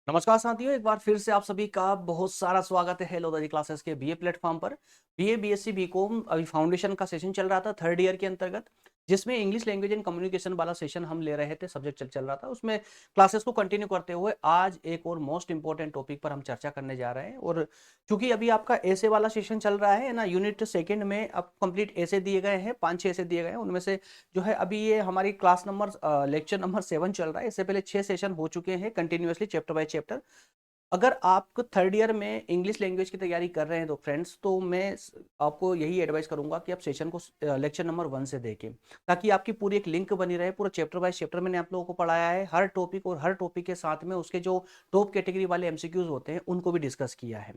नमस्कार साथियों, एक बार फिर से आप सभी का बहुत सारा स्वागत है हेलो दादी क्लासेस के बीए प्लेटफॉर्म पर। बीए बीएससी बीकॉम अभी फाउंडेशन का सेशन चल रहा था थर्ड ईयर के अंतर्गत, जिसमें इंग्लिश लैंग्वेज एंड कम्युनिकेशन वाला सेशन हम ले रहे थे। सब्जेक्ट चल रहा था उसमें क्लासेस को कंटिन्यू करते हुए आज एक और मोस्ट इंपॉर्टेंट टॉपिक पर हम चर्चा करने जा रहे हैं। और चूंकि अभी आपका ऐसे वाला सेशन चल रहा है ना, यूनिट सेकंड में अब कंप्लीट ऐसे दिए गए हैं, 5-6 ऐसे दिए गए हैं। उनमें से जो है अभी ये हमारी क्लास नंबर लेक्चर नंबर 7 चल रहा है। इससे पहले 6 सेशन हो चुके हैं कंटिन्यूअसली चैप्टर बाय चैप्टर। अगर आप थर्ड ईयर में इंग्लिश लैंग्वेज की तैयारी कर रहे हैं तो फ्रेंड्स, तो मैं आपको यही एडवाइस करूंगा कि आप सेशन को लेक्चर नंबर 1 से देखें, ताकि आपकी पूरी एक लिंक बनी रहे। पूरा चैप्टर बाय चैप्टर मैंने आप लोगों को पढ़ाया है, हर टॉपिक और हर टॉपिक के साथ में उसके जो टॉप कैटेगरी वाले एमसीक्यूज होते हैं उनको भी डिस्कस किया है।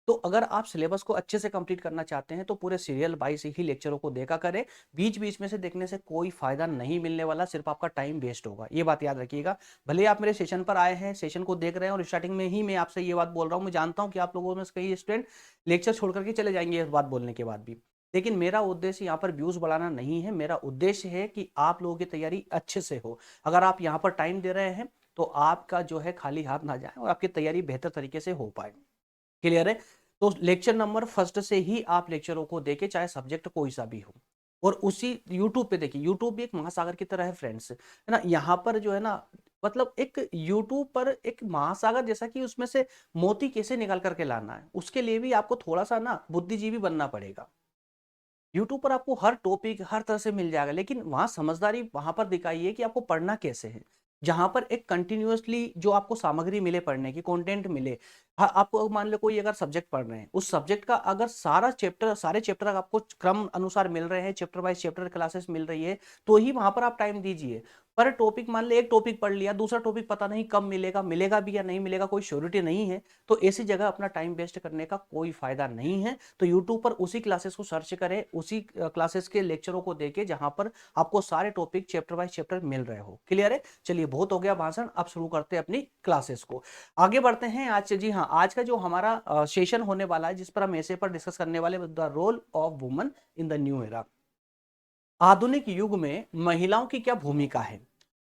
तो अगर आप सिलेबस को अच्छे से कंप्लीट करना चाहते हैं तो पूरे सीरियल बाई से ही लेक्चरों को देखा करें। बीच बीच में से देखने से कोई फायदा नहीं मिलने वाला, सिर्फ आपका टाइम वेस्ट होगा, ये बात याद रखिएगा। भले आप मेरे सेशन पर आए हैं, सेशन को देख रहे हैं और स्टार्टिंग में ही मैं आपसे ये बात बोल रहा हूँ, मैं जानता हूँ कि आप लोगों में से कई स्टूडेंट लेक्चर छोड़ करके चले जाएंगे इस बात बोलने के बाद भी। लेकिन मेरा उद्देश्य यहाँ पर व्यूज बढ़ाना नहीं है, मेरा उद्देश्य है कि आप लोगों की तैयारी अच्छे से हो। अगर आप यहाँ पर टाइम दे रहे हैं तो आपका जो है खाली हाथ ना जाए और आपकी तैयारी बेहतर तरीके से हो पाए। क्लियर है? तो लेक्चर नंबर फर्स्ट से ही आप लेक्चरों को देखे, चाहे सब्जेक्ट कोई सा भी हो। और उसी यूट्यूब पे देखिए, यूट्यूब भी एक महासागर की तरह है फ्रेंड्स, है ना। यहाँ पर जो है ना, मतलब एक यूट्यूब पर एक महासागर जैसा कि उसमें से मोती कैसे निकाल करके लाना है, उसके लिए भी आपको थोड़ा सा ना बुद्धिजीवी बनना पड़ेगा। यूट्यूब पर आपको हर टॉपिक हर तरह से मिल जाएगा, लेकिन वहां समझदारी वहां पर दिखाइए कि आपको पढ़ना कैसे है। जहां पर एक कंटिन्यूअसली जो आपको सामग्री मिले, पढ़ने की कंटेंट मिले। हाँ, आपको मान लो कोई अगर सब्जेक्ट पढ़ रहे हैं, उस सब्जेक्ट का अगर सारे चैप्टर आपको क्रम अनुसार मिल रहे हैं, चैप्टर वाइज चैप्टर क्लासेस मिल रही है, तो ही वहां पर आप टाइम दीजिए। पर टॉपिक मान ले, एक टॉपिक पढ़ लिया, दूसरा टॉपिक पता नहीं कब मिलेगा, मिलेगा भी या नहीं मिलेगा, कोई श्योरिटी नहीं है। तो ऐसी जगह अपना टाइम वेस्ट करने का कोई फायदा नहीं है। तो यूट्यूब पर उसी क्लासेस को सर्च करें, उसी क्लासेस के लेक्चरों को देखें जहां पर आपको सारे टॉपिक चैप्टर वाइज चैप्टर मिल रहे हो। क्लियर है? चलिए, बहुत हो गया भाषण, अब शुरू करते हैं अपनी क्लासेस को। आगे बढ़ते हैं। आज, जी हाँ, आज का जो हमारा सेशन होने वाला है, जिस पर हम ऐसे पर डिस्कस करने वाले, the role of woman in the new era. आधुनिक युग में महिलाओं की क्या भूमिका है,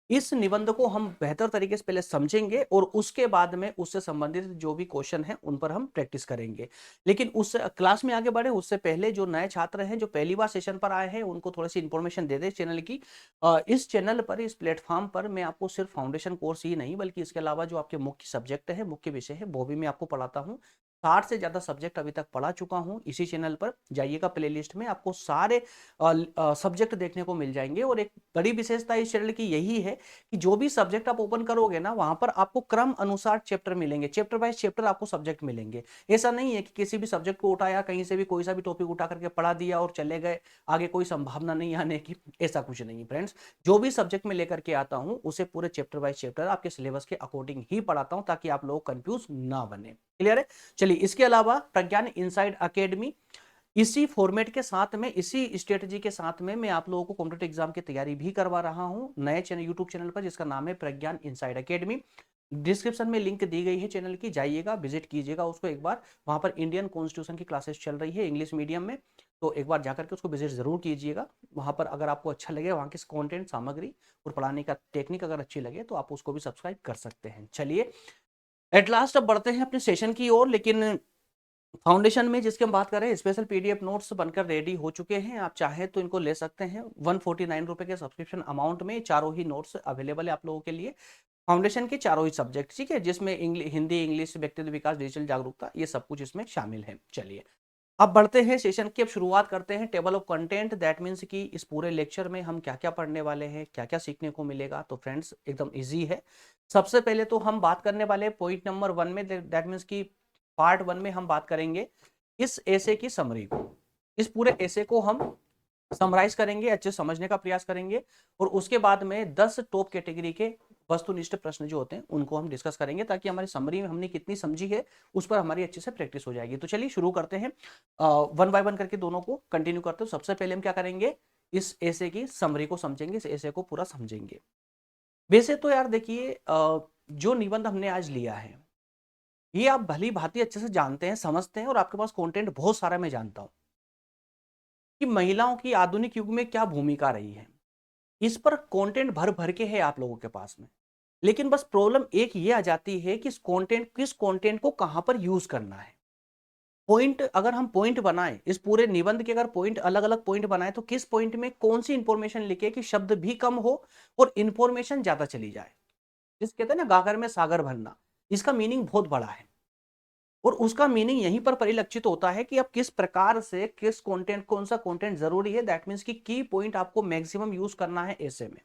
इस निबंध को हम बेहतर तरीके से पहले समझेंगे और उसके बाद में उससे संबंधित जो भी क्वेश्चन है उन पर हम प्रैक्टिस करेंगे। लेकिन उस क्लास में आगे बढ़े उससे पहले जो नए छात्र हैं, जो पहली बार सेशन पर आए हैं, उनको थोड़ी सी इंफॉर्मेशन दे दे चैनल की। इस चैनल पर, इस प्लेटफॉर्म पर मैं आपको सिर्फ फाउंडेशन कोर्स ही नहीं, बल्कि इसके अलावा जो आपके मुख्य सब्जेक्ट है, मुख्य विषय है, वो भी मैं आपको पढ़ाता हूँ। 60 से ज्यादा सब्जेक्ट अभी तक पढ़ा चुका हूँ। इसी चैनल पर जाइएगा, प्लेलिस्ट में आपको सारे सब्जेक्ट देखने को मिल जाएंगे। और एक बड़ी विशेषता इस चैनल की यही है कि जो भी सब्जेक्ट आप ओपन करोगे ना, वहां पर आपको क्रम अनुसार चैप्टर मिलेंगे, चैप्टर वाइज चैप्टर आपको सब्जेक्ट मिलेंगे। ऐसा नहीं है कि किसी भी सब्जेक्ट को उठाया, कहीं से भी कोई सा भी टॉपिक उठा करके पढ़ा दिया और चले गए, आगे कोई संभावना नहीं आने की। ऐसा कुछ नहीं फ्रेंड्स। जो भी सब्जेक्ट में लेकर के आता हूं उसे पूरे चैप्टर वाइज चैप्टर आपके सिलेबस के अकॉर्डिंग ही पढ़ाता हूं, ताकि आप लोग कंफ्यूज ना बने। क्लियर है? चलिए, इसके अलावा प्रज्ञान इनसाइड अकेडमी, इसी फॉर्मेट के साथ में, इसी स्ट्रेटजी के साथ में मैं आप लोगों को कॉम्पिटेटिव एग्जाम की तैयारी भी करवा रहा हूं नए चैनल, यूट्यूब चैनल पर, जिसका नाम है प्रज्ञान इनसाइड एकेडमी। डिस्क्रिप्शन में लिंक दी गई है चैनल की, जाइएगा विजिट कीजिएगा उसको एक बार। वहां पर इंडियन कॉन्स्टिट्यूशन की क्लासेस चल रही है इंग्लिश मीडियम में, तो एक बार जाकर के उसको विजिट जरूर कीजिएगा। वहां पर अगर आपको अच्छा लगे, वहां की कंटेंट सामग्री और पढ़ाने का टेक्निक अगर अच्छी लगे, तो आप उसको भी सब्सक्राइब कर सकते हैं। चलिए, एट लास्ट अब बढ़ते हैं अपने सेशन की ओर। लेकिन फाउंडेशन में जिसकी हम बात कर रहे हैं, स्पेशल पीडीएफ नोट्स बनकर रेडी हो चुके हैं। आप चाहे तो इनको ले सकते हैं। 149 रुपए के सब्सक्रिप्शन अमाउंट में चारों ही नोट्स अवेलेबल है आप लोगों के लिए। फाउंडेशन के चारों ही सब्जेक्ट, ठीक है, जिसमें हिंदी, इंग्लिश, व्यक्तित्व विकास, डिजिटल जागरूकता, ये सब कुछ इसमें शामिल है। चलिए, अब बढ़ते हैं सेशन की। अब शुरुआत करते हैं table of content. That means कि इस पूरे लेक्चर में हम क्या क्या पढ़ने वाले हैं, क्या क्या सीखने को मिलेगा। तो फ्रेंड्स, एकदम इजी है। सबसे पहले तो हम बात करने वाले पॉइंट नंबर 1 में, दैट मीन्स कि पार्ट 1 में हम बात करेंगे इस ऐसे की समरी को। इस पूरे ऐसे को हम समराइज करेंगे, अच्छे से समझने का प्रयास करेंगे। और उसके बाद में 10 टॉप कैटेगरी के वस्तुनिष्ठ प्रश्न जो होते हैं उनको हम डिस्कस करेंगे, ताकि हमारी समरी में हमने कितनी समझी है उस पर हमारी अच्छे से प्रैक्टिस हो जाएगी। तो चलिए शुरू करते हैं, वन बाय वन करके दोनों को कंटिन्यू करते हैं। सबसे पहले हम क्या करेंगे, इस ऐसे की समरी को समझेंगे, इस ऐसे को पूरा समझेंगे। वैसे तो यार देखिए, जो निबंध हमने आज लिया है, ये आप भली भांति अच्छे से जानते हैं, समझते हैं, और आपके पास कंटेंट बहुत सारा मैं जानता हूं कि महिलाओं की आधुनिक युग में क्या भूमिका रही है। इस पर कंटेंट भर भर के है आप लोगों के पास में। लेकिन बस प्रॉब्लम एक ये आ जाती है कि किस कंटेंट को कहां पर यूज करना है। पॉइंट अगर हम पॉइंट बनाएं, इस पूरे निबंध के अगर पॉइंट अलग अलग पॉइंट बनाएं तो किस पॉइंट में कौन सी इंफॉर्मेशन लिखे कि शब्द भी कम हो और इंफॉर्मेशन ज्यादा चली जाए। जिस कहते हैं ना गागर में सागर भरना, इसका मीनिंग बहुत बड़ा है और उसका मीनिंग यहीं पर परिलक्षित होता है कि आप किस प्रकार से किस कंटेंट, कौन सा कंटेंट जरूरी है। दैट मींस कि की पॉइंट आपको मैक्सिमम यूज करना है ऐसे में,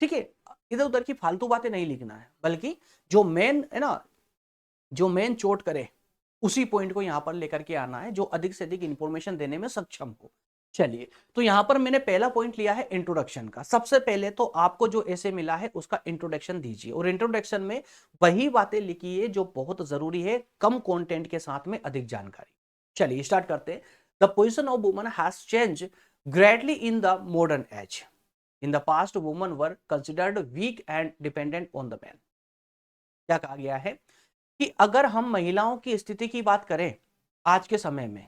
ठीक है। इधर उधर की फालतू बातें नहीं लिखना है, बल्कि जो मेन है ना, जो मेन चोट करे उसी पॉइंट को यहां पर लेकर के आना है, जो अधिक से अधिक इंफॉर्मेशन देने में सक्षम हो। चलिए, तो यहां पर मैंने पहला पॉइंट लिया है इंट्रोडक्शन का। सबसे पहले तो आपको जो ऐसे मिला है उसका इंट्रोडक्शन दीजिए और इंट्रोडक्शन में वही बातें लिखिए जो बहुत जरूरी है, कम कंटेंट के साथ में अधिक जानकारी। चलिए स्टार्ट करते हैं। The position of woman has change greatly in the modern age. In the past woman were considered weak and dependent on the man. क्या कहा गया है कि अगर हम महिलाओं की स्थिति की बात करें आज के समय में,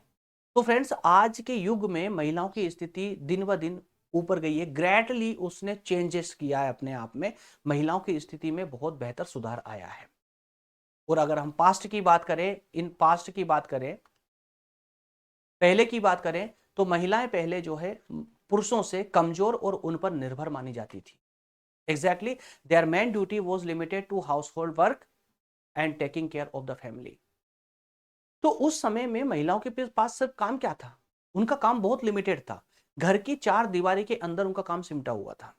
तो फ्रेंड्स आज के युग में महिलाओं की स्थिति दिन ब दिन ऊपर गई है। ग्रेटली उसने चेंजेस किया है अपने आप में, महिलाओं की स्थिति में बहुत बेहतर सुधार आया है। और अगर हम पास्ट की बात करें, इन पास्ट की बात करें, पहले की बात करें, तो महिलाएं पहले जो है पुरुषों से कमजोर और उन पर निर्भर मानी जाती थी। Exactly, their main duty was limited to household work and taking care of the family. तो उस समय में महिलाओं के पास सिर्फ काम क्या था, उनका काम बहुत लिमिटेड था। घर की चार दीवारी के अंदर उनका काम सिमटा हुआ था।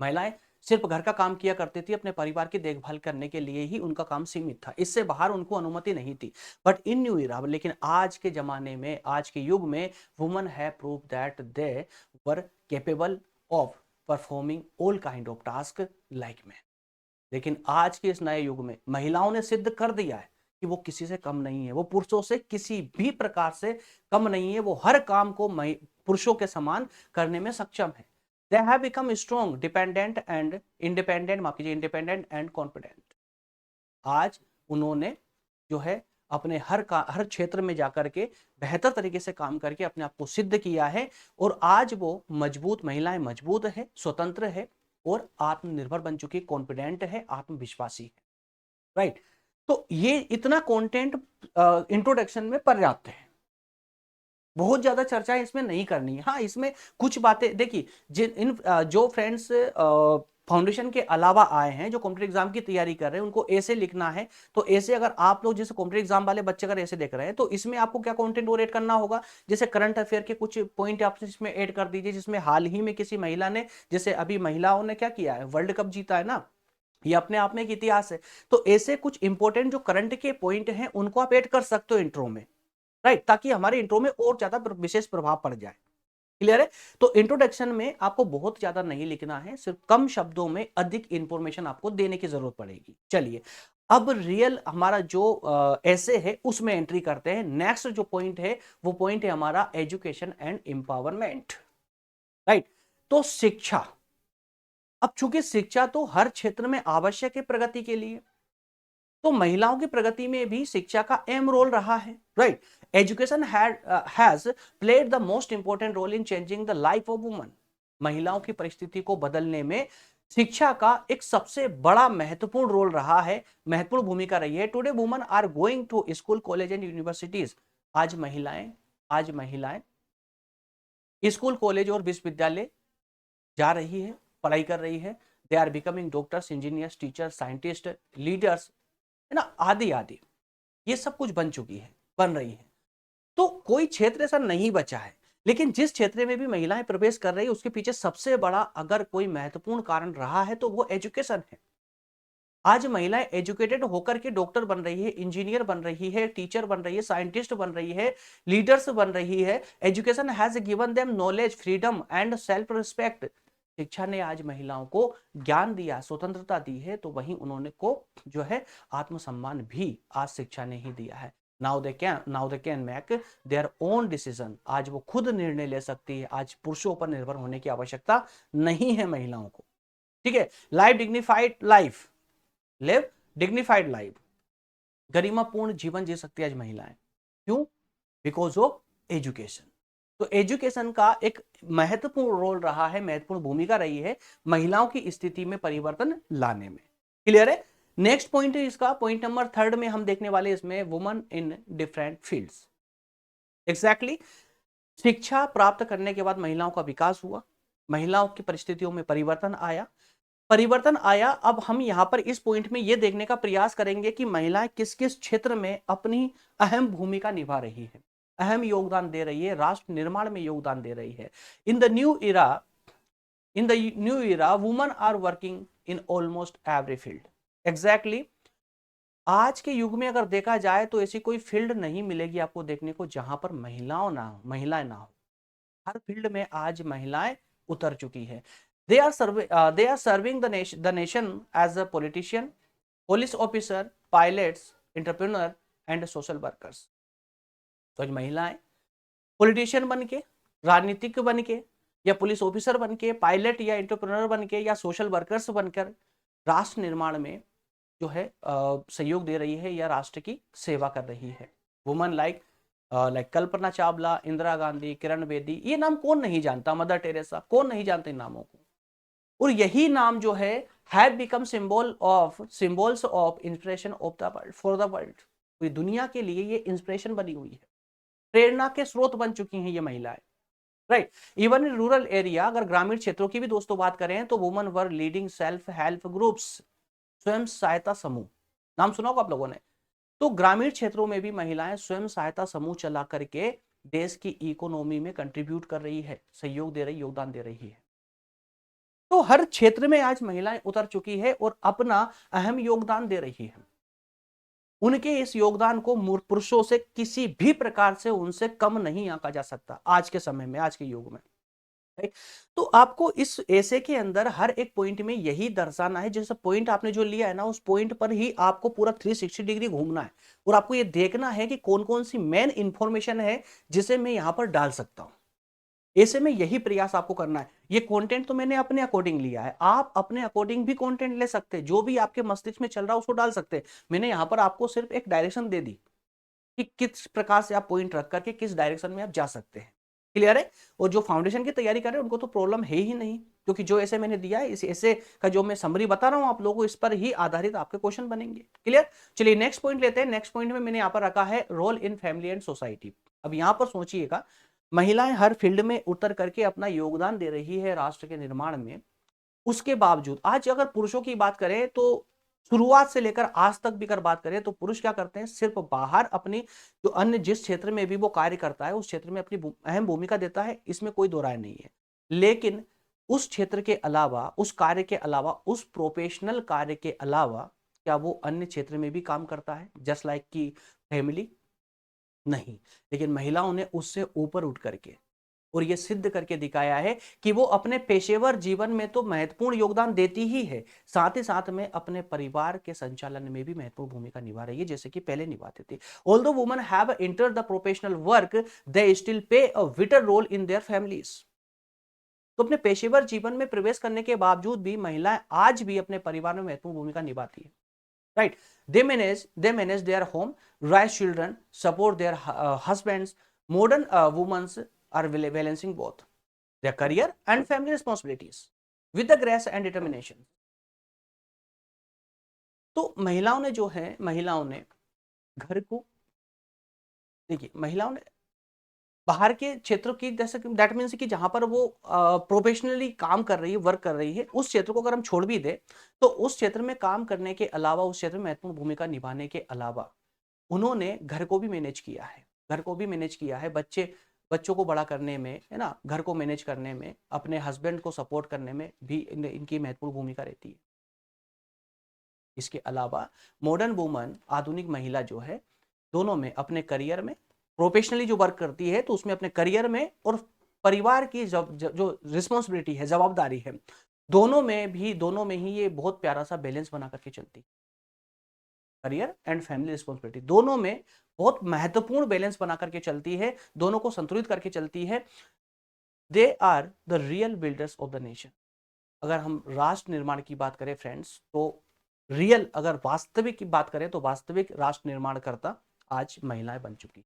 महिलाएं सिर्फ घर का काम किया करती थी, अपने परिवार की देखभाल करने के लिए ही उनका काम सीमित था, इससे बाहर उनको अनुमति नहीं थी। बट इन न्यू इरा, लेकिन आज के जमाने में, आज के युग में, वुमन है prove that they were capable of performing all kind of task like man. लेकिन आज के इस नए युग में महिलाओं ने सिद्ध कर दिया है कि वो किसी से कम नहीं है, वो पुरुषों से किसी भी प्रकार से कम नहीं है, वो हर काम को पुरुषों के समान करने में सक्षम है। They have become strong, dependent and independent, माफ कीजिए, इंडिपेंडेंट एंड कॉन्फिडेंट। आज उन्होंने जो है अपने हर क्षेत्र में जाकर के बेहतर तरीके से काम करके अपने आप को सिद्ध किया है और आज वो मजबूत, महिलाएं मजबूत है, स्वतंत्र है और आत्मनिर्भर बन चुकी, कॉन्फिडेंट है, आत्मविश्वासी है। राइट, तो ये इतना कंटेंट इंट्रोडक्शन में पर्याप्त है, बहुत ज्यादा चर्चा इसमें नहीं करनी है। हाँ, इसमें कुछ बातें देखिए, जो फ्रेंड्स फाउंडेशन के अलावा आए हैं, जो कॉम्पिटेटिव एग्जाम की तैयारी कर रहे हैं, उनको ऐसे लिखना है। तो ऐसे अगर आप लोग जैसे कॉम्पिटेटिव एग्जाम वाले बच्चे अगर ऐसे देख रहे हैं, तो इसमें आपको क्या कंटेंट और ऐड करना होगा, जैसे करंट अफेयर के कुछ पॉइंट आप इसमें ऐड कर दीजिए, जिसमें हाल ही में किसी महिला ने, जैसे अभी महिलाओं ने क्या किया है, वर्ल्ड कप जीता है ना, ये अपने आप में एक इतिहास है। तो ऐसे कुछ इंपॉर्टेंट जो करंट के पॉइंट हैं उनको आप ऐड कर सकते हो इंट्रो में, राइट, ताकि हमारे इंट्रो में और ज्यादा विशेष प्रभाव पड़ जाए। क्लियर है? तो इंट्रोडक्शन में आपको बहुत ज्यादा नहीं लिखना है, सिर्फ कम शब्दों में अधिक इंफॉर्मेशन आपको देने की जरूरत पड़ेगी। चलिए, अब रियल हमारा जो ऐसे है उसमें एंट्री करते हैं। नेक्स्ट जो पॉइंट है वो पॉइंट है हमारा एजुकेशन एंड एम्पावरमेंट। राइट, तो शिक्षा, अब चूंकि शिक्षा तो हर क्षेत्र में आवश्यक है प्रगति के लिए, तो महिलाओं की प्रगति में भी शिक्षा का अहम रोल रहा है। Right, education has played the most important role in changing the life of woman. महिलाओं की परिस्थिति को बदलने में शिक्षा का एक सबसे बड़ा महत्वपूर्ण रोल रहा है, महत्वपूर्ण भूमिका रही है। Today woman are going to school, college and universities. आज महिलाएं स्कूल, कॉलेज और विश्वविद्यालय जा रही है, पढ़ाई कर रही है। They are becoming doctors, engineers, teachers, scientist, leaders, है ना, आदि आदि, ये सब कुछ बन चुकी है, बन रही है। तो कोई क्षेत्र ऐसा नहीं बचा है। लेकिन जिस क्षेत्र में भी महिलाएं प्रवेश कर रही है उसके पीछे सबसे बड़ा अगर कोई महत्वपूर्ण कारण रहा है तो वो एजुकेशन है। आज महिलाएं एजुकेटेड होकर के डॉक्टर बन रही है, इंजीनियर बन रही है, टीचर बन रही है, साइंटिस्ट बन रही है, लीडर्स बन रही है। Education has given them knowledge, freedom and self respect. शिक्षा ने आज महिलाओं को ज्ञान दिया, स्वतंत्रता दी है, तो वहीं उन्होंने को जो है आत्मसम्मान भी आज शिक्षा ने ही दिया है। Now they can make their own decision. आज वो खुद निर्णय ले सकती है, आज पुरुषों पर निर्भर होने की आवश्यकता नहीं है महिलाओं को। ठीक है, life dignified life, live dignified life, गरिमापूर्ण जीवन जी सकती है आज महिलाएं। क्यों? Because of education. तो एजुकेशन का एक महत्वपूर्ण रोल रहा है, महत्वपूर्ण भूमिका रही है महिलाओं की स्थिति में परिवर्तन लाने में। क्लियर है? नेक्स्ट पॉइंट है इसका, पॉइंट नंबर 3 में हम देखने वाले इसमें woman in different fields. Exactly, शिक्षा प्राप्त करने के बाद महिलाओं का विकास हुआ, महिलाओं की परिस्थितियों में परिवर्तन आया। अब हम यहां पर इस पॉइंट में यह देखने का प्रयास करेंगे कि महिलाएं किस किस क्षेत्र में अपनी अहम भूमिका निभा रही है, अहम योगदान दे रही है, राष्ट्र निर्माण में योगदान दे रही है। In the new era women are working in almost every field. Exactly, आज के युग में अगर देखा जाए तो ऐसी कोई फील्ड नहीं मिलेगी आपको देखने को जहां पर महिलाएं ना हो। हर फील्ड में आज महिलाएं उतर चुकी है। They are serving the nation as a politician, police officer, pilots, entrepreneur and social workers. तो आज महिलाएं पॉलिटिशियन बन के, राजनीतिक बन के, या पुलिस ऑफिसर बन के, पायलट या एंटरप्रेन्योर बन के, या सोशल वर्कर्स बनकर राष्ट्र निर्माण में जो है सहयोग दे रही है या राष्ट्र की सेवा कर रही है। वुमन लाइक कल्पना चावला, इंदिरा गांधी, किरण बेदी, ये नाम कौन नहीं जानता, मदर टेरेसा, कौन नहीं जानते इन नामों को। और यही नाम जो है have become symbols of inspiration of the world, for the world. पूरी दुनिया के लिए ये इंस्पिरेशन बनी हुई है, प्रेरणा के स्रोत बन चुकी हैं ये महिलाएं। Right, even in rural area, अगर ग्रामीण क्षेत्रों की भी दोस्तों बात करें तो वुमन वर लीडिंग सेल्फ हेल्प ग्रुप्स, स्वयं सहायता समूह, नाम सुना होगा आप लोगों ने। तो ग्रामीण क्षेत्रों में भी महिलाएं स्वयं सहायता समूह चला करके देश की इकोनॉमी में कंट्रीब्यूट कर रही है, सहयोग दे रही, योगदान दे रही है। तो हर क्षेत्र में आज महिलाएं उतर चुकी है और अपना अहम योगदान दे रही है। उनके इस योगदान को पुरुषों से किसी भी प्रकार से उनसे कम नहीं आंका जा सकता आज के समय में, आज के युग में। तो आपको इस ऐसे के अंदर हर एक पॉइंट में यही दर्शाना है, जैसे पॉइंट आपने जो लिया है ना, उस पॉइंट पर ही आपको पूरा 360 डिग्री घूमना है और आपको ये देखना है कि कौन कौन सी मेन इंफॉर्मेशन है जिसे मैं यहां पर डाल सकता हूं। ऐसे में यही प्रयास आपको करना है। ये कंटेंट तो मैंने अपने अकॉर्डिंग लिया है, आप अपने अकॉर्डिंग भी कंटेंट ले सकते हैं, जो भी आपके मस्तिष्क में चल रहा है उसको डाल सकते हैं। मैंने यहां पर आपको सिर्फ एक डायरेक्शन दे दी कि किस प्रकार से आप पॉइंट रख करके किस डायरेक्शन में आप जा सकते हैं। क्लियर है? और जो फाउंडेशन की तैयारी कर रहे हैं उनको तो प्रॉब्लम है ही नहीं, क्योंकि जो ऐसे मैंने दिया है इस ऐसे का जो मैं समरी बता रहा हूं आप लोगों को, इस पर ही आधारित आपके क्वेश्चन बनेंगे। क्लियर? चलिए नेक्स्ट पॉइंट लेते हैं। नेक्स्ट पॉइंट में मैंने यहां पर रखा है role in family and society. अब यहां पर सोचिएगा, महिलाएं हर फील्ड में उतर करके अपना योगदान दे रही है राष्ट्र के निर्माण में, उसके बावजूद आज अगर पुरुषों की बात करें तो शुरुआत से लेकर आज तक भी अगर बात करें तो पुरुष क्या करते हैं, सिर्फ बाहर अपनी जो अन्य जिस क्षेत्र में भी वो कार्य करता है उस क्षेत्र में अपनी अहम भूमिका देता है, इसमें कोई दो राय नहीं है। लेकिन उस क्षेत्र के अलावा, उस कार्य के अलावा, उस प्रोफेशनल कार्य के अलावा क्या वो अन्य क्षेत्र में भी काम करता है जस्ट लाइक की फैमिली? नहीं। लेकिन महिलाओं ने उससे ऊपर उठ करके और ये सिद्ध करके दिखाया है कि वो अपने पेशेवर जीवन में तो महत्वपूर्ण योगदान देती ही है, साथ ही साथ में अपने परिवार के संचालन में भी महत्वपूर्ण भूमिका निभा रही है, जैसे कि पहले निभाते थे। Although women have entered the professional work, they still play a vital role in their families. तो अपने पेशेवर जीवन में प्रवेश करने के बावजूद भी महिलाएं आज भी अपने परिवार में महत्वपूर्ण भूमिका निभाती है। Right, they manage their home, raise children, support their husbands. Modern women are balancing both their career and family responsibilities with the grace and determination. तो महिलाओं ने घर को, देखिए महिलाओं ने बाहर के क्षेत्रों की, जैसे दैट मीन्स कि जहां पर वो प्रोफेशनली काम कर रही है, वर्क कर रही है, उस क्षेत्र को अगर हम छोड़ भी दे तो उस क्षेत्र में काम करने के अलावा, उस क्षेत्र में महत्वपूर्ण भूमिका निभाने के अलावा उन्होंने घर को भी मैनेज किया है, घर को भी मैनेज किया है, बच्चों को बड़ा करने में, है ना, घर को मैनेज करने में, अपने हस्बैंड को सपोर्ट करने में भी इनकी महत्वपूर्ण भूमिका रहती है। इसके अलावा मॉडर्न वुमन, आधुनिक महिला जो है, दोनों में अपने करियर में, प्रोफेशनली जो वर्क करती है तो उसमें अपने करियर में और परिवार की जो रिस्पॉन्सिबिलिटी है, जवाबदारी है, दोनों में ही ये बहुत प्यारा सा बैलेंस बना करके चलती है। करियर एंड फैमिली रिस्पॉन्सिबिलिटी दोनों में बहुत महत्वपूर्ण बैलेंस बना करके चलती है, दोनों को संतुलित करके चलती है। They are the real builders of the nation. अगर हम राष्ट्र निर्माण की बात करें फ्रेंड्स, तो रियल, अगर वास्तविक की बात करें तो वास्तविक राष्ट्र निर्माण करता आज महिलाएं बन चुकी।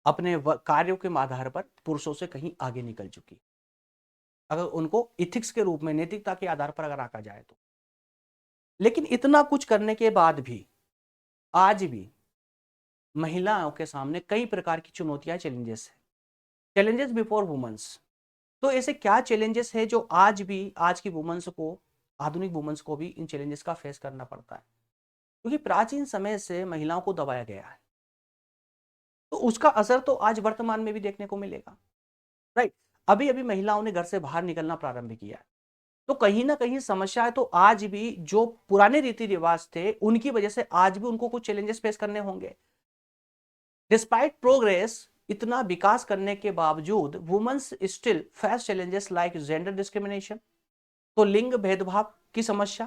अपने कार्यों के आधार पर पुरुषों से कहीं आगे निकल चुकी, अगर उनको इथिक्स के रूप में, नैतिकता के आधार पर अगर आका जाए तो। लेकिन इतना कुछ करने के बाद भी आज भी महिलाओं के सामने कई प्रकार की चुनौतियां, चैलेंजेस है, चैलेंजेस बिफोर वुमेन्स। तो ऐसे क्या चैलेंजेस है जो आज भी, आज की वुमेन्स को, आधुनिक वुमेन्स को भी इन चैलेंजेस का फेस करना पड़ता है, क्योंकि प्राचीन समय से महिलाओं को दबाया गया है, तो उसका असर तो आज वर्तमान में भी देखने को मिलेगा, राइट। अभी अभी महिलाओं ने घर से बाहर निकलना प्रारंभ किया है, तो कहीं ना कहीं समस्याएं तो आज भी, जो पुराने रीति रिवाज थे उनकी वजह से आज भी उनको कुछ चैलेंजेस फेस करने होंगे। डिस्पाइट प्रोग्रेस, इतना विकास करने के बावजूद womens still face challenges like gender discrimination, तो लिंग भेदभाव की समस्या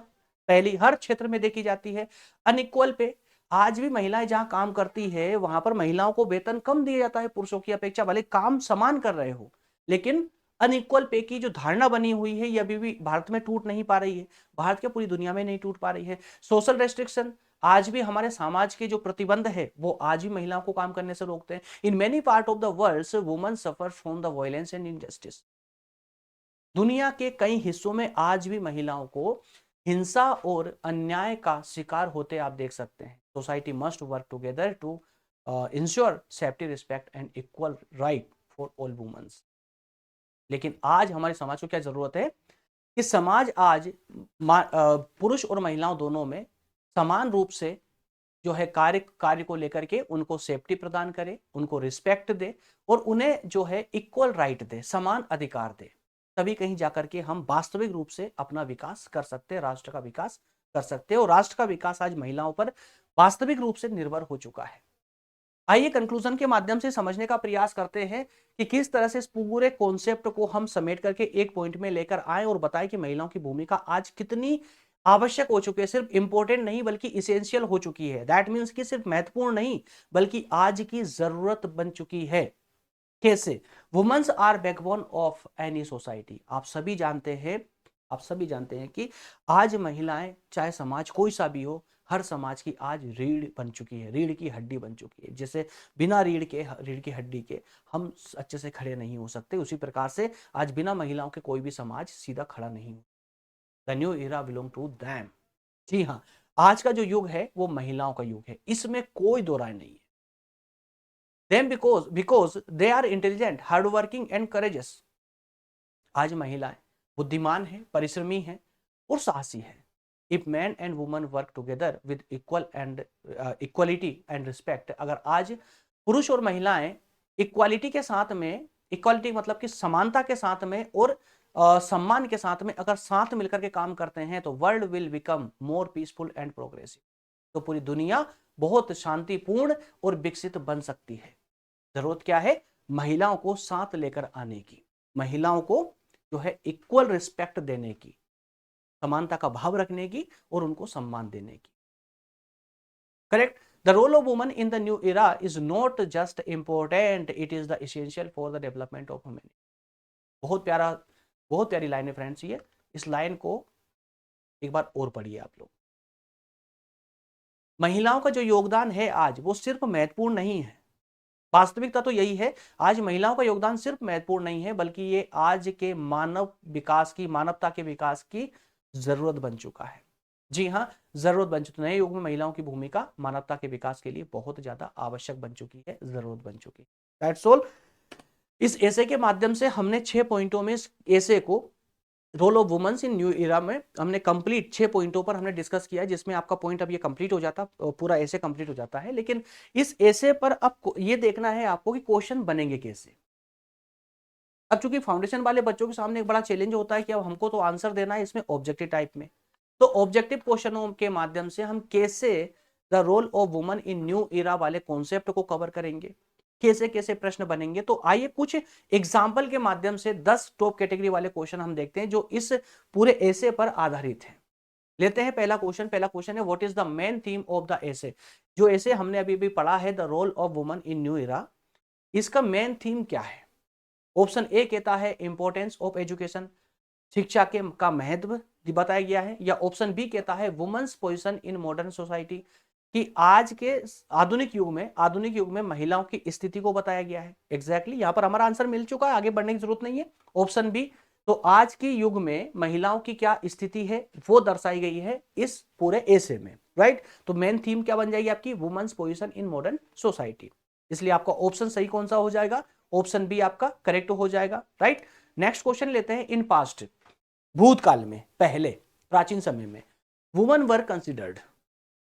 पहली हर क्षेत्र में देखी जाती है। अनइक्वल पे, आज भी महिलाएं जहां काम करती है वहां पर महिलाओं को वेतन कम दिया जाता है पुरुषों की अपेक्षा, भले काम समान कर रहे हो, लेकिन अनइक्वल पे की जो धारणा बनी हुई है ये अभी भी भारत में टूट नहीं पा रही है, भारत के पूरी दुनिया में नहीं टूट पा रही है। सोशल रेस्ट्रिक्शन, आज भी हमारे समाज के जो प्रतिबंध है वो आज भी महिलाओं को काम करने से रोकते हैं। In many part of the world women suffer from the violence and injustice, दुनिया के कई हिस्सों में आज भी महिलाओं को हिंसा और अन्याय का शिकार होते आप देख सकते हैं। Society must work together to ensure safety, respect and equal right for all womens. लेकिन आज हमारे समाज को क्या जरूरत है कि समाज आज पुरुष और महिलाओं दोनों में समान रूप से जो है कार्य को लेकर के उनको सेफ्टी प्रदान करे, उनको रिस्पेक्ट दे और उन्हें जो है इक्वल राइट दे, समान अधिकार दे। तभी कहीं जाकर के हम वास्तविक रूप से अपना विकास कर सकते हैं, राष्ट्र का विकास कर सकते हैं। और राष्ट्र का विकास आज महिलाओं पर वास्तविक रूप से निर्भर हो चुका है। आइए कंक्लूजन के माध्यम से समझने का प्रयास करते हैं कि किस तरह से इस पूरे कॉन्सेप्ट को हम समेट करके एक पॉइंट में लेकर आए और बताएं कि महिलाओं की भूमिका आज कितनी आवश्यक हो चुकी है, सिर्फ इंपॉर्टेंट नहीं बल्कि इसेंशियल हो चुकी है। दैट मीन्स कि सिर्फ महत्वपूर्ण नहीं बल्कि आज की जरूरत बन चुकी है। कैसे? Womens are backbone of any society. आप सभी जानते हैं कि आज महिलाएं, चाहे समाज कोई सा भी हो, हर समाज की आज रीढ़ बन चुकी है, रीढ़ की हड्डी बन चुकी है। जैसे बिना रीढ़ की हड्डी के हम अच्छे से खड़े नहीं हो सकते, उसी प्रकार से आज बिना महिलाओं के कोई भी समाज सीधा खड़ा नहीं हो। The new era belong to them. जी हाँ, आज का जो युग है वो महिलाओं का युग है, इसमें कोई दो राय नहीं है। Them because they are intelligent, hardworking and courageous। आज महिलाएं बुद्धिमान है, परिश्रमी है और साहसी है। If man and woman work together with equality and respect, अगर आज पुरुष और महिलाएं इक्वालिटी के साथ में, इक्वालिटी मतलब कि समानता के साथ में और सम्मान के साथ में अगर साथ मिलकर के काम करते हैं तो world will become more peaceful and progressive. तो पूरी दुनिया बहुत शांतिपूर्ण और विकसित बन सकती है। जरूरत क्या है? महिलाओं को साथ लेकर आने की, महिलाओं को जो है इक्वल रिस्पेक्ट देने की, समानता का भाव रखने की और उनको सम्मान देने की। Correct? The role of woman in the new era is not just important, it is the essential for the development of humanity. बहुत प्यारा, बहुत प्यारी लाइन है फ्रेंड्स ये। इस लाइन को एक बार और पढ़िए आप लोग। महिलाओं का जो योगदान है आज वो सिर्फ महत्वपूर्ण नहीं है, वास्तविकता तो यही है, आज महिलाओं का योगदान सिर्फ महत्वपूर्ण नहीं है बल्कि ये आज के मानव विकास की, मानवता के विकास की जरूरत बन चुका है। जी हाँ, जरूरत बन चुकी है। नए युग में महिलाओं की भूमिका मानवता के विकास के लिए बहुत ज्यादा आवश्यक बन चुकी है, जरूरत बन चुकी है। That's all. इस एसे के माध्यम से हमने 6 पॉइंटों में इस एसे को, role of women's in new era में हमने कंप्लीट 6 पॉइंटों पर हमने डिस्कस किया, जिसमें आपका पॉइंट अब ये कंप्लीट हो जाता, पूरा ऐसे कंप्लीट हो जाता है। लेकिन इस ऐसे पर अब ये देखना है आपको कि क्वेश्चन बनेंगे कैसे। अब चूंकि फाउंडेशन वाले बच्चों के सामने एक बड़ा चैलेंज होता है कि अब हमको तो आंसर देना है इसमें ऑब्जेक्टिव टाइप में, तो ऑब्जेक्टिव क्वेश्चनों के माध्यम से हम कैसे the role of woman in new era वाले कॉन्सेप्ट को कवर करेंगे, कैसे कैसे प्रश्न बनेंगे। तो आइए कुछ एग्जाम्पल के माध्यम से 10 टॉप कैटेगरी वाले क्वेश्चन हम देखते हैं जो इस पूरे एसे पर आधारित है। लेते हैं पहला क्वेश्चन है what is the main theme of the essay. जो एसे हमने अभी भी पढ़ा है the role of woman in new era, इसका मेन थीम क्या है? ऑप्शन ए कहता है इंपॉर्टेंस ऑफ एजुकेशन, शिक्षा के का महत्व बताया गया है, या ऑप्शन बी कहता है womens position in modern society, कि आज के आधुनिक युग में महिलाओं की स्थिति को बताया गया है। एग्जैक्टली यहां पर हमारा आंसर मिल चुका है, आगे बढ़ने की जरूरत नहीं है। Option B. तो आज के युग में महिलाओं की क्या स्थिति है वो दर्शाई गई है इस पूरे एसे में, राइट। तो मेन थीम क्या बन जाएगी आपकी, womens position in modern society. इसलिए आपका ऑप्शन सही कौन सा हो जाएगा, ऑप्शन बी आपका करेक्ट हो जाएगा, राइट। नेक्स्ट क्वेश्चन लेते हैं। इन पास्ट, भूतकाल में, पहले प्राचीन समय में वुमेन वर कंसिडर्ड,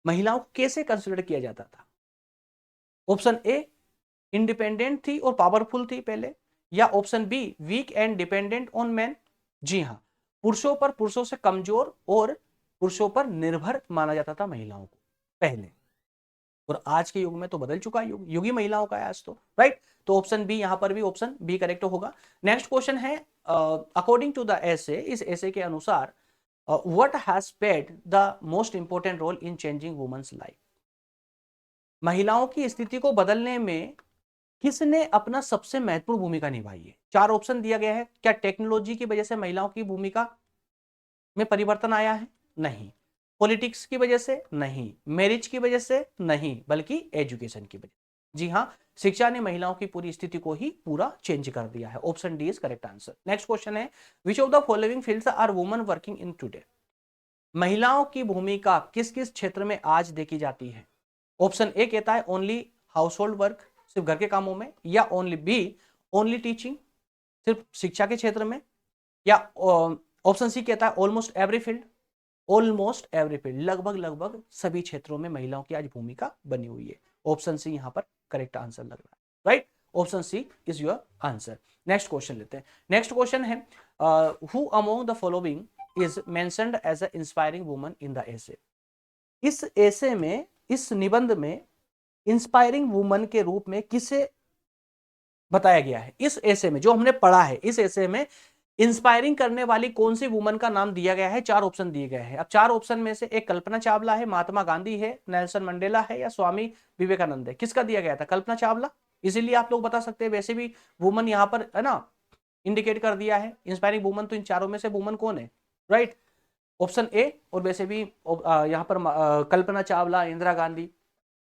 महिलाओं को कैसे कंसिडर किया जाता था। ऑप्शन ए, इंडिपेंडेंट थी और पावरफुल थी पहले, या option B, weak and dependent on man. जी हाँ, पुरुषों से कमजोर और पुरुषों पर निर्भर माना जाता था महिलाओं को पहले। और आज के युग में तो बदल चुका युग ही महिलाओं का है आज तो, राइट। तो ऑप्शन बी, यहां पर भी ऑप्शन बी करेक्ट होगा। नेक्स्ट क्वेश्चन है, अकॉर्डिंग टू द एसे, इस एसे के अनुसार what has played the most important role in changing womens life. महिलाओं की स्थिति को बदलने में किसने अपना सबसे महत्वपूर्ण भूमिका निभाई है। चार ऑप्शन दिया गया है। क्या टेक्नोलॉजी की वजह से महिलाओं की भूमिका में परिवर्तन आया है, नहीं। पॉलिटिक्स की वजह से, नहीं। मैरिज की वजह से, नहीं, बल्कि एजुकेशन की वजह। जी हाँ, शिक्षा ने महिलाओं की पूरी स्थिति को ही पूरा चेंज कर दिया है। Option D is correct answer. Next question है, which of the following fields are women working in today. महिलाओं की भूमिका किस किस क्षेत्र में आज देखी जाती है। ऑप्शन ए कहता है ओनली हाउस होल्ड वर्क, सिर्फ घर के कामों में, या ओनली बी, ओनली टीचिंग, सिर्फ शिक्षा के क्षेत्र में, या ऑप्शन सी कहता है almost every field, almost every field, लगभग लगभग सभी क्षेत्रों में महिलाओं की आज भूमिका बनी हुई है। ऑप्शन सी यहां पर करेक्ट आंसर लग रहा है, right. Option C is your answer. Next question लेते हैं। नेक्स्ट क्वेश्चन है, who among the following is mentioned as a inspiring woman in the essay. इस एसे में, इस निबंध में इंस्पायरिंग वुमन के रूप में किसे बताया गया है। इस एसे में जो हमने पढ़ा है, इस एसे में इंस्पायरिंग करने वाली कौन सी वुमन का नाम दिया गया है। चार ऑप्शन दिए गए हैं। अब चार ऑप्शन में से एक कल्पना चावला है, महात्मा गांधी है, नेल्सन मंडेला है, या स्वामी विवेकानंद है। किसका दिया गया था, कल्पना चावला। इसीलिए आप लोग बता सकते हैं, वैसे भी वुमन यहां पर है ना इंडिकेट कर दिया है इंस्पायरिंग वुमन, तो इन चारों में से वुमन कौन है, राइट। Option A. और वैसे भी यहां पर कल्पना चावला, इंदिरा गांधी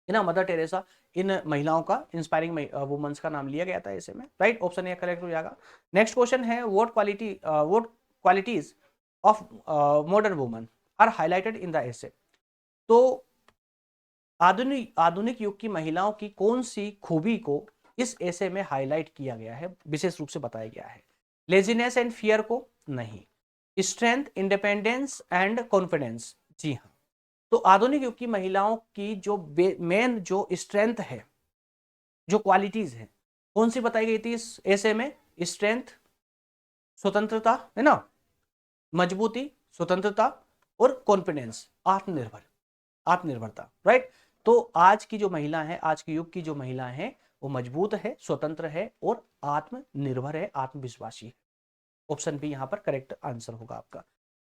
है ना, मदर टेरेसा, इन महिलाओं का इंस्पायरिंग वुमेन्स का नाम लिया गया था ऐसे में, राइट। ऑप्शन ए करेक्ट हो जाएगा। नेक्स्ट क्वेश्चन है, what qualities of modern woman are highlighted in the essay. तो आधुनिक युग की महिलाओं की कौन सी खूबी को इस एसे में हाईलाइट किया गया है, विशेष रूप से बताया गया है। लेजीनेस एंड फियर को, नहीं। स्ट्रेंथ, इंडिपेंडेंस एंड कॉन्फिडेंस, जी हाँ। तो आधुनिक युग की महिलाओं की जो मेन जो स्ट्रेंथ है, जो क्वालिटीज है, कौन सी बताई गई थी इस ऐसे में। स्ट्रेंथ, स्वतंत्रता है ना, मजबूती, स्वतंत्रता, और कॉन्फिडेंस, आत्मनिर्भरता, राइट। तो आज की जो महिला है, आज के युग की जो महिला है, वो मजबूत है, स्वतंत्र है और आत्मनिर्भर है, आत्मविश्वासी है। ऑप्शन बी यहां पर करेक्ट आंसर होगा आपका।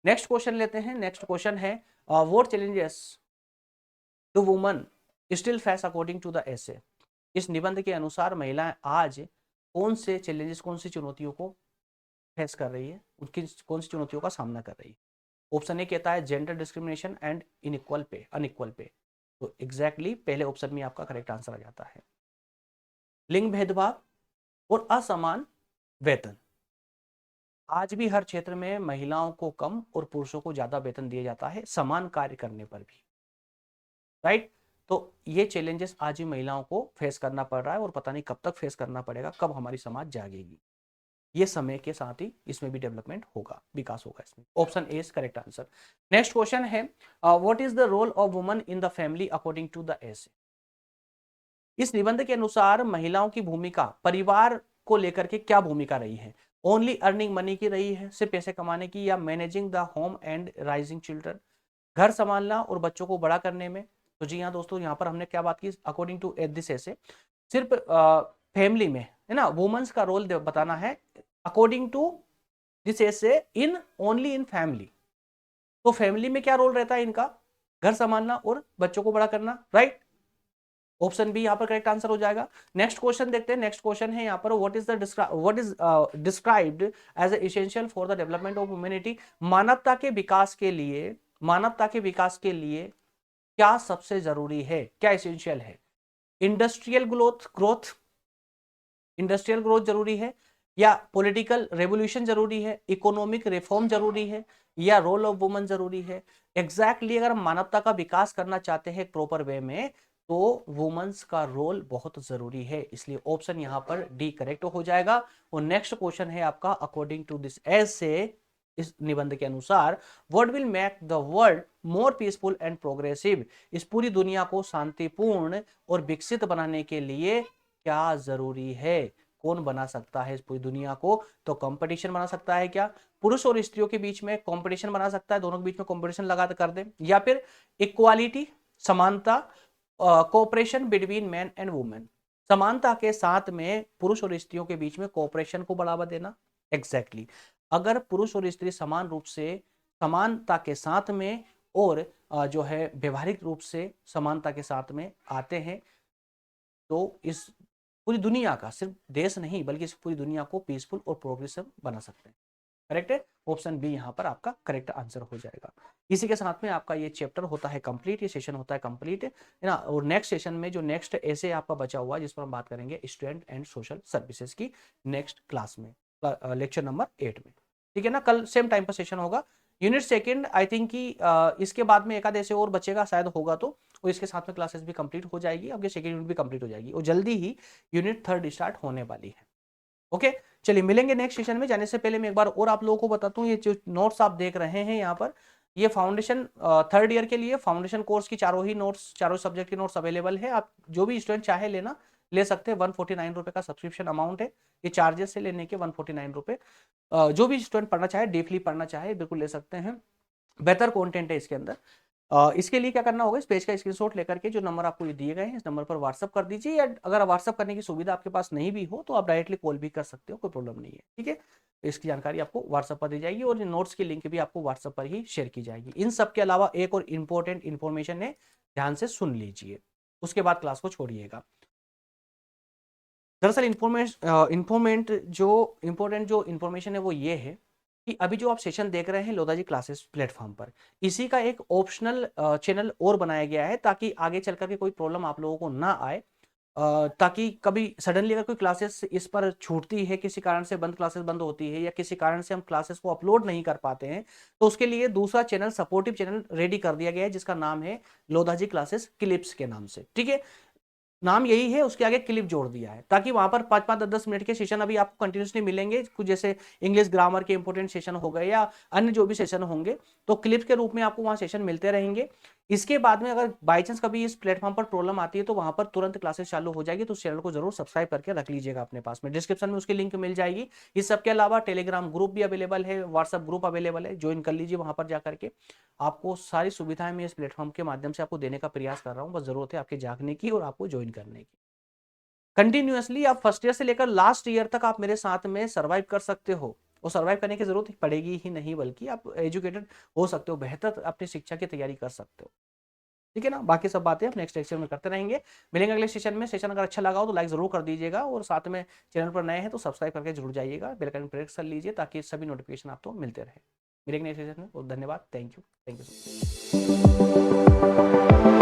नेक्स्ट क्वेश्चन लेते हैं। नेक्स्ट क्वेश्चन है, what challenges to woman still face according to the essay. इस निबंध के अनुसार महिलाएं आज कौन से चैलेंजेस, कौन सी चुनौतियों को फेस कर रही है, उनकी कौन सी चुनौतियों का सामना कर रही है। ऑप्शन ए कहता है जेंडर डिस्क्रिमिनेशन एंड अनइक्वल पे। तो एग्जैक्टली पहले ऑप्शन में आपका करेक्ट आंसर आ जाता है। लिंग भेदभाव और असमान वेतन। आज भी हर क्षेत्र में महिलाओं को कम और पुरुषों को ज्यादा वेतन दिया जाता है समान कार्य करने पर भी, राइट। तो ये चैलेंजेस आज भी महिलाओं को फेस करना पड़ रहा है और पता नहीं कब तक फेस करना पड़ेगा, कब हमारी समाज जागेगी। ये समय के साथ ही इसमें भी डेवलपमेंट होगा, विकास होगा इसमें। Option A is correct answer. Next question है, what is the role of woman in the family according to the essay. इस निबंध के अनुसार महिलाओं की भूमिका परिवार को लेकर के क्या भूमिका रही है। ओनली अर्निंग मनी की रही है, सिर्फ पैसे कमाने की, या managing the home and rising children, घर संभालना और बच्चों को बड़ा करने में। तो जी हाँ दोस्तों, यहाँ पर हमने क्या बात की, अकॉर्डिंग टू दिस ऐसे सिर्फ फैमिली में है ना वुमेन्स का रोल बताना है, अकॉर्डिंग टू दिस ऐसे इन ओनली इन फैमिली। तो फैमिली में क्या रोल रहता है इनका, घर संभालना और बच्चों को बड़ा करना, राइट। ऑप्शन बी यहाँ पर करेक्ट आंसर हो जाएगा। नेक्स्ट क्वेश्चन देखते हैं। नेक्स्ट क्वेश्चन है यहाँ पर, what is described as essential for the development of humanity. मानवता के विकास के लिए क्या सबसे जरूरी है, क्या एसेंशियल है? इंडस्ट्रियल ग्रोथ इंडस्ट्रियल ग्रोथ जरूरी है, या पॉलिटिकल रेवोल्यूशन जरूरी है, इकोनॉमिक रिफॉर्म जरूरी है, या रोल ऑफ वुमन जरूरी है? एग्जैक्टली अगर हम मानवता का विकास करना चाहते हैं प्रॉपर वे में, तो वुमेन्स का रोल बहुत जरूरी है, इसलिए ऑप्शन यहां पर डी करेक्ट हो जाएगा। और नेक्स्ट क्वेश्चन है आपका, अकॉर्डिंग टू दिस एसे, इस निबंध के अनुसार, what will make the world more peaceful and progressive? इस पूरी दुनिया को शांतिपूर्ण और विकसित बनाने के लिए क्या जरूरी है? कौन बना सकता है इस पूरी दुनिया को? तो कंपटीशन बना सकता है क्या? पुरुष और स्त्रियों के बीच में कंपटीशन बना सकता है, दोनों के बीच में कंपटीशन लगा कर दे, या फिर इक्वालिटी, समानता, cooperation between man and women, समानता के साथ में पुरुष और स्त्रियों के बीच में कोऑपरेशन को बढ़ावा देना। एग्जैक्टली अगर पुरुष और स्त्री समान रूप से समानता के साथ में और जो है व्यवहारिक रूप से समानता के साथ में आते हैं, तो इस पूरी दुनिया का, सिर्फ देश नहीं बल्कि इस पूरी दुनिया को पीसफुल और प्रोग्रेसिव बना सकते हैं। करेक्ट है, ऑप्शन बी यहाँ पर आपका करेक्ट आंसर हो जाएगा। इसी के साथ में आपका ये चैप्टर होता है कंप्लीट, ये सेशन होता है कंप्लीट, है ना। और नेक्स्ट सेशन में जो नेक्स्ट ऐसे आपका बचा हुआ है, जिस पर हम बात करेंगे स्टूडेंट एंड सोशल सर्विसेज की, नेक्स्ट क्लास में, लेक्चर नंबर 8 में। ठीक है ना, कल सेम टाइम पर सेशन होगा। यूनिट सेकंड आई थिंक कि इसके बाद में एक आध ऐसे और बचेगा शायद, होगा तो, और इसके साथ में क्लासेस भी कंप्लीट हो जाएगी, आपके सेकंड यूनिट भी कंप्लीट हो जाएगी, और जल्दी ही यूनिट थर्ड स्टार्ट होने वाली है। ओके, चलिए मिलेंगे नेक्स्ट सेशन में। जाने से पहले मैं एक बार और आप लोगों को बताता हूँ, ये जो नोट्स आप देख रहे हैं यहाँ पर, ये फाउंडेशन थर्ड ईयर के लिए फाउंडेशन कोर्स की चारों ही नोट्स, चारों सब्जेक्ट के नोट्स अवेलेबल है। आप जो भी स्टूडेंट चाहे लेना ले सकते हैं। 149 रुपए का सब्सक्रिप्शन अमाउंट है, ये चार्जेस से लेने के 149 रुपए। जो भी स्टूडेंट पढ़ना चाहे, डीपली पढ़ना चाहे, बिल्कुल ले सकते हैं। बेहतर कंटेंट है इसके अंदर। इसके लिए क्या करना होगा, इस पेज का स्क्रीनशॉट लेकर के जो नंबर आपको ये दिए गए हैं, इस नंबर पर व्हाट्सअप कर दीजिए, या अगर व्हाट्सअप करने की सुविधा आपके पास नहीं भी हो तो आप डायरेक्टली कॉल भी कर सकते हो, कोई प्रॉब्लम नहीं है। ठीक है, इसकी जानकारी आपको व्हाट्सअप पर दी जाएगी, और नोट्स की लिंक भी आपको व्हाट्सअप पर ही शेयर की जाएगी। इन सब के अलावा एक और इंपॉर्टेंट इन्फॉर्मेशन है, ध्यान से सुन लीजिए, उसके बाद क्लास को छोड़िएगा। दरअसल इंपोर्टेंट जो इन्फॉर्मेशन है वो ये है कि अभी जो आप सेशन देख रहे हैं लोधाजी क्लासेस प्लेटफॉर्म पर, इसी का एक ऑप्शनल चैनल और बनाया गया है, ताकि आगे चल करके कोई प्रॉब्लम आप लोगों को ना आए। ताकि कभी सडनली अगर कोई क्लासेस इस पर छूटती है, किसी कारण से क्लासेस बंद होती है, या किसी कारण से हम क्लासेस को अपलोड नहीं कर पाते हैं, तो उसके लिए दूसरा चैनल, सपोर्टिव चैनल रेडी कर दिया गया है, जिसका नाम है लोधाजी क्लासेस क्लिप्स के नाम से। ठीक है, नाम यही है, उसके आगे क्लिप जोड़ दिया है, ताकि वहां पर 5-5, 10-10 मिनट के सेशन अभी आपको कंटिन्यूसली मिलेंगे। कुछ जैसे इंग्लिश ग्रामर के इंपॉर्टेंट सेशन हो गए, या अन्य जो भी सेशन होंगे, तो क्लिप्स के रूप में आपको वहां सेशन मिलते रहेंगे। इसके बाद में अगर बाई चांस कभी इस प्लेटफॉर्म पर प्रॉब्लम आती है, तो वहां पर तुरंत क्लासेस चालू हो जाएगी, तो उस चैनल को जरूर सब्सक्राइब करके रख लीजिएगा अपने पास में। डिस्क्रिप्शन में उसकी लिंक मिल जाएगी। इस सबके अलावा टेलीग्राम ग्रुप भी अवेलेबल है, व्हाट्सएप ग्रुप अवेलेबल है, ज्वाइन कर लीजिए वहां पर जाकर के। आपको सारी सुविधाएं मैं इस प्लेटफॉर्म के माध्यम से आपको देने का प्रयास कर रहा हूँ, बस जरूरत है आपके जागने की और आपको ज्वाइन करने की। कंटिन्यूअसली आप फर्स्ट ईयर से लेकर लास्ट ईयर तक आप मेरे साथ में सर्वाइव कर सकते हो, और सर्वाइव करने की जरूरत पड़ेगी ही नहीं, बल्कि आप एजुकेटेड हो सकते हो, बेहतर अपनी शिक्षा की तैयारी कर सकते हो। ठीक है ना, बाकी सब बातें आप नेक्स्ट लेक्चर में करते रहेंगे। मिलेंगे अगले सेशन में। सेशन अगर अच्छा लगा हो तो लाइक जरूर कर दीजिएगा, और साथ में चैनल पर नए हैं तो सब्सक्राइब करके जरूर जाइएगा, बेल आइकन प्रेस कर लीजिए, ताकि सभी नोटिफिकेशन आपको मिलते रहे। मिलेंगे नेक्स्ट सेशन में, और धन्यवाद, थैंक यू, थैंक यू।